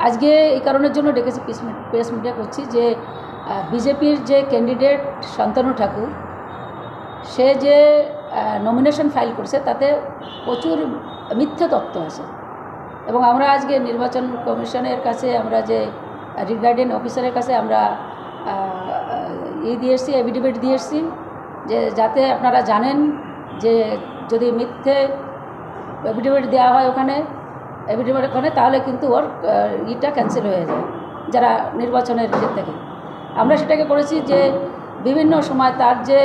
আজকে এই কারণের জন্য ডেকেছি, প্রেস মিডিয়া করছি যে বিজেপির যে ক্যান্ডিডেট শান্তনু ঠাকুর সে যে নমিনেশন ফাইল করছে তাতে প্রচুর মিথ্যে তথ্য আছে এবং আমরা আজকে নির্বাচন কমিশনের কাছে আমরা যে রিগার্ডিং অফিসারের কাছে আমরা দিয়ে এসেছি, এফিডেভিট দিয়ে এসেছি যে যাতে আপনারা জানেন যে যদি মিথ্যে এফিডেভিট দেওয়া হয় ওখানে তাহলে কিন্তু ওর ইটা ক্যান্সেল হয়ে যায় যারা নির্বাচনের থেকে। আমরা সেটাকে করেছি যে বিভিন্ন সময় তার যে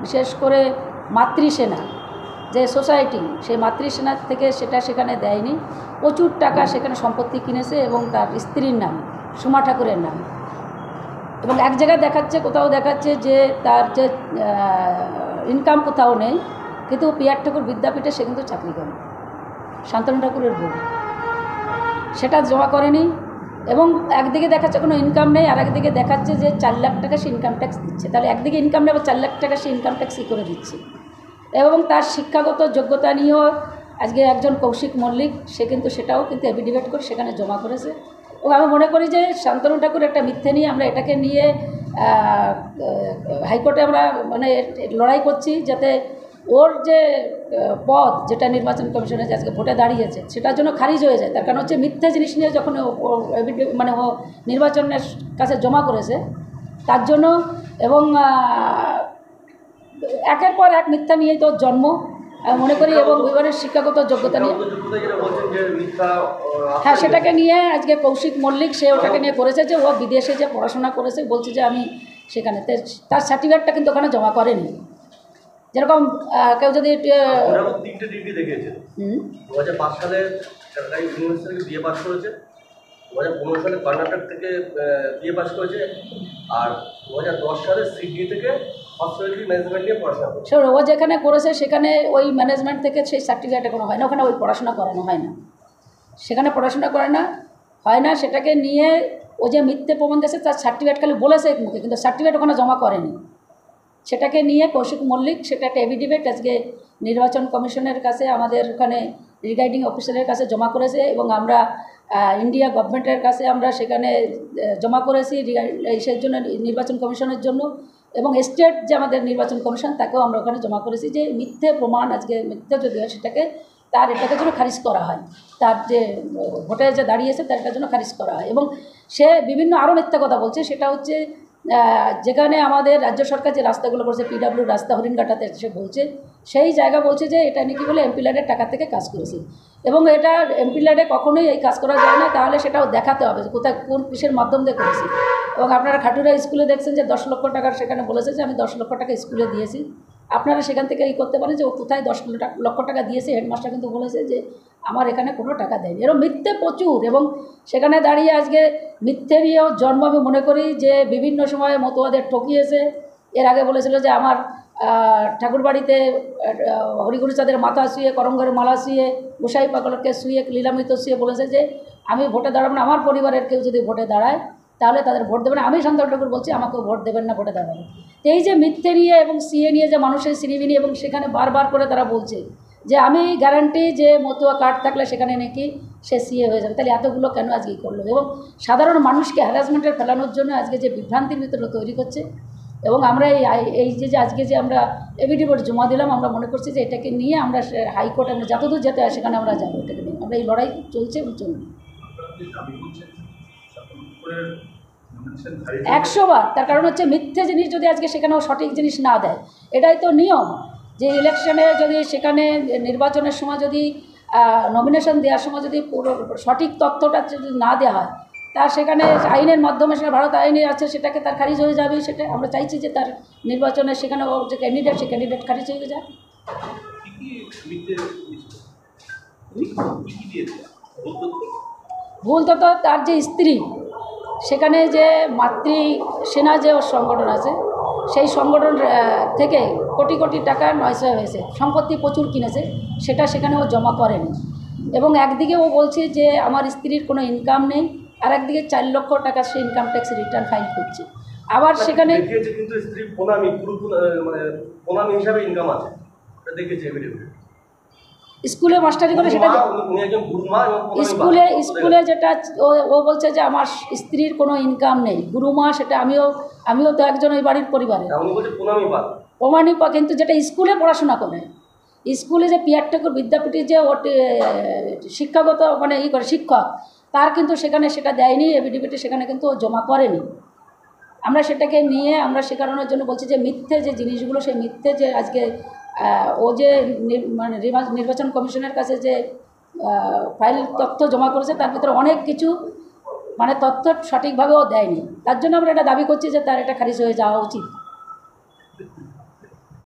বিশেষ করে মাতৃসেনা যে সোসাইটি, সেই মাতৃসেনা থেকে সেখানে দেয়নি, প্রচুর টাকা সেখানে সম্পত্তি কিনেছে এবং তার স্ত্রীর নাম সোমা ঠাকুরের নাম। এবং এক জায়গায় কোথাও দেখাচ্ছে যে তার যে ইনকাম কোথাও নেই, কিন্তু পিয়ার ঠাকুর বিদ্যাপীঠে সে কিন্তু চাকরি করে, শান্তনু ঠাকুরের বউ, সেটা জমা করেনি। এবং একদিকে দেখাচ্ছে কোনো ইনকাম নেই, আর একদিকে দেখাচ্ছে যে 4 লাখ টাকা সে ইনকাম ট্যাক্স দিচ্ছে। তাহলে একদিকে ইনকাম নেই, 4 লাখ টাকা সে ইনকাম ট্যাক্সই করে দিচ্ছে। এবং তার শিক্ষাগত যোগ্যতা নিয়েও আজকে একজন কৌশিক মল্লিক সে কিন্তু সেটাও কিন্তু এফিডেভিট করে সেখানে জমা করেছে। এবং আমি মনে করি যে শান্তনু ঠাকুর একটা মিথ্যে নিয়ে আমরা এটাকে নিয়ে হাইকোর্টে আমরা মানে লড়াই করছি যাতে ওর যে পদ যেটা নির্বাচন কমিশনে যে আজকে ভোটে দাঁড়িয়েছে সেটার জন্য খারিজ হয়ে যায়। তার কারণ হচ্ছে মিথ্যে জিনিস নিয়ে যখন মানে ও নির্বাচনের কাছে জমা করেছে তার জন্য। এবং একের পর এক মিথ্যা নিয়েই তো জন্ম মনে করি, এবং বিবাহের শিক্ষাগত যোগ্যতা নিয়ে হ্যাঁ সেটাকে নিয়ে আজকে কৌশিক মল্লিক সে ওটাকে নিয়ে করেছে যে ও বিদেশে যে পড়াশোনা করেছে, বলছে যে আমি সেখানে তার সার্টিফিকেটটা কিন্তু ওখানে জমা করেনি। যেরকম কেউ যদি 3টে ডিগ্রি দেখিয়েছে, 2005 সালে ঢাকা ইউনিভার্সিটি থেকে বিএ পাস করেছে, 2015 সালে কর্ণাটক থেকে বিএ পাস করেছে, আর 2010 সালে সিডনি থেকে হসপিটালিটি ম্যানেজমেন্ট নিয়ে পড়াশোনা করেছে। ও যেখানে করেছে সেখানে ওই ম্যানেজমেন্ট থেকে সেই সার্টিফিকেট কোনো হয় না, ওখানে ওই পড়াশোনা করানো হয় না, সেখানে পড়াশোনা হয় না। সেটাকে নিয়ে ও যে মিথ্যে প্রমাণ দিয়েছে তার সার্টিফিকেট খালি বলেছে মুখে, কিন্তু সার্টিফিকেট ওখানে জমা করেনি। সেটাকে নিয়ে কৌশিক মল্লিক সেটা একটা এফিডেভিট আজকে নির্বাচন কমিশনের কাছে আমাদের ওখানে রিগার্ডিং অফিসারের কাছে জমা করেছে এবং আমরা ইন্ডিয়া গভর্নমেন্টের কাছে আমরা সেখানে জমা করেছি সেই জন্য নির্বাচন কমিশনের জন্য। এবং স্টেট যে আমাদের নির্বাচন কমিশন তাকেও আমরা ওখানে জমা করেছি যে মিথ্যে প্রমাণ আজকে মিথ্যে যদি হয় সেটাকে এটাকে জন্য খারিজ করা হয়, তার যে ভোটে যে দাঁড়িয়েছে তার জন্য খারিজ করা হয়। এবং সে বিভিন্ন আরও মিথ্যা কথা বলছে, সেটা হচ্ছে যেখানে আমাদের রাজ্য সরকার যে রাস্তাগুলো করছে পিডাব্লিউ রাস্তা হরিণঘাটাতে সে বলছে, সেই জায়গা বলছে যে এটা নাকি বলে এমপি ল্যাডের টাকা থেকে কাজ করেছি। এবং এটা এমপি ল্যাডে কখনোই এই কাজ করা যায় না, তাহলে সেটাও দেখাতে হবে যে কোথায় কোন কিসের মাধ্যম দিয়ে করেছি। এবং আপনারা খাটুরা স্কুলে দেখছেন যে 10 লক্ষ টাকার সেখানে বলেছে যে আমি 10 লক্ষ টাকা স্কুলে দিয়েছি। আপনারা সেখান থেকে করতে পারেন যে ও কোথায় 10 লক্ষ টাকা দিয়েছে। হেডমাস্টার কিন্তু বলেছে যে আমার এখানে কোনো টাকা দেয়নি। এরকম মিথ্যে প্রচুর, এবং সেখানে দাঁড়িয়ে আজকে মিথ্যে নিয়েও জন্ম। আমি মনে করি যে বিভিন্ন সময়ে মতুয়াদের ঠকিয়েছে। এর আগে বলেছিল যে আমার ঠাকুরবাড়িতে হরিগুরু চাঁদের মাথা শুয়ে, করঙ্গের মালা শুয়ে, গোসাই পাগলকে শুয়ে, লীলামৃত শুয়ে বলেছে যে আমি ভোটে দাঁড়াবো না, আমার পরিবারের কেউ যদি ভোটে দাঁড়ায় তাহলে তাদের ভোট দেবেন। আমি শান্তনু ঠাকুর বলছি আমাকেও ভোট দেবেন না, ভোটে দাঁড়াবেন। এই যে মিথ্যে নিয়ে এবং সিএ নিয়ে যে মানুষের শ্রীবিনী, এবং সেখানে বারবার করে তারা বলছে যে আমি গ্যারান্টি যে মতুয়া কার্ড থাকলে সেখানে নাকি সে সিএ হয়ে যাবে। তাহলে এতগুলো কেন আজকে করলো? এবং সাধারণ মানুষকে হ্যারাসমেন্টের ফেলানোর জন্য আজকে যে বিভ্রান্তির ভিতরে তৈরি করছে। এবং আমরা এই যে আজকে যে আমরা এফিডেভিট জমা দিলাম, আমরা মনে করছি যে এটাকে নিয়ে আমরা হাইকোর্টে আমরা যতদূর যেতে হয় সেখানে আমরা যাবো। এটাকে নিয়ে আমরা এই লড়াই চলছে এবং চলবে 100 বার। তার কারণ হচ্ছে মিথ্যে জিনিস যদি আজকে সেখানেও সঠিক জিনিস না দেয়, এটাই তো নিয়ম যে ইলেকশনে যদি সেখানে নির্বাচনের সময় যদি নমিনেশন দেওয়ার সময় যদি পুরো সঠিক তথ্যটা যদি না দেওয়া হয়, তার সেখানে আইনের মাধ্যমে সেটা ভারত আইনে আছে, সেটাকে তার খারিজ হয়ে যাবে। সেটা আমরা চাইছি যে তার নির্বাচনে সেখানে যে ক্যান্ডিডেট সে ক্যান্ডিডেট খারিজ হয়ে যায়। ভুল তথ্য তার যে স্ত্রী, সেখানে যে মাতৃসেনা যে সংগঠন আছে সেই সংগঠন থেকে কোটি কোটি টাকা নয়সয় হয়েছে, সম্পত্তি প্রচুর কিনেছে, সেটা সেখানে ও জমা করেনি। এবং একদিকে ও বলছে যে আমার স্ত্রীর কোনো ইনকাম নেই, আর একদিকে 4 লক্ষ টাকা সে ইনকাম ট্যাক্স রিটার্ন ফাইল করছে। আবার সেখানে কিন্তু স্ত্রী প্রণামী, মানে প্রণামী হিসাবে ইনকাম আছে, এটা দেখেছি এভিডেভিট। স্কুলে মাস্টারি করে সেটা উনি একজন গুরুমা এবং প্রণামী পাল। স্কুলে যেটা ও বলছে যে আমার স্ত্রীর কোনো ইনকাম নেই, গুরুমা, সেটা আমিও তো একজন ওই বাড়ির পরিবারে উনি বলছে প্রণামী পাল। প্রমাণিক, কিন্তু যেটা স্কুলে পড়াশোনা করে, স্কুলে যে পিয়ার ঠাকুর বিদ্যাপীঠে যে শিক্ষাগত মানে করে শিক্ষক, তার কিন্তু সেখানে সেটা দেয়নি, এবিডিবিটি সেখানে কিন্তু ও জমা করেনি। আমরা সেটাকে নিয়ে আমরা সে কারণের জন্য বলছি যে মিথ্যে যে জিনিসগুলো, সেই মিথ্যে যে আজকে ও যে মানে নির্বাচন কমিশনের কাছে যে ফাইল তথ্য জমা করেছে, তার ভিতরে অনেক কিছু মানে তথ্য সঠিকভাবে ও দেয়নি। তার জন্য আমরা এটা দাবি করছি যে তার এটা খারিজ হয়ে যাওয়া উচিত।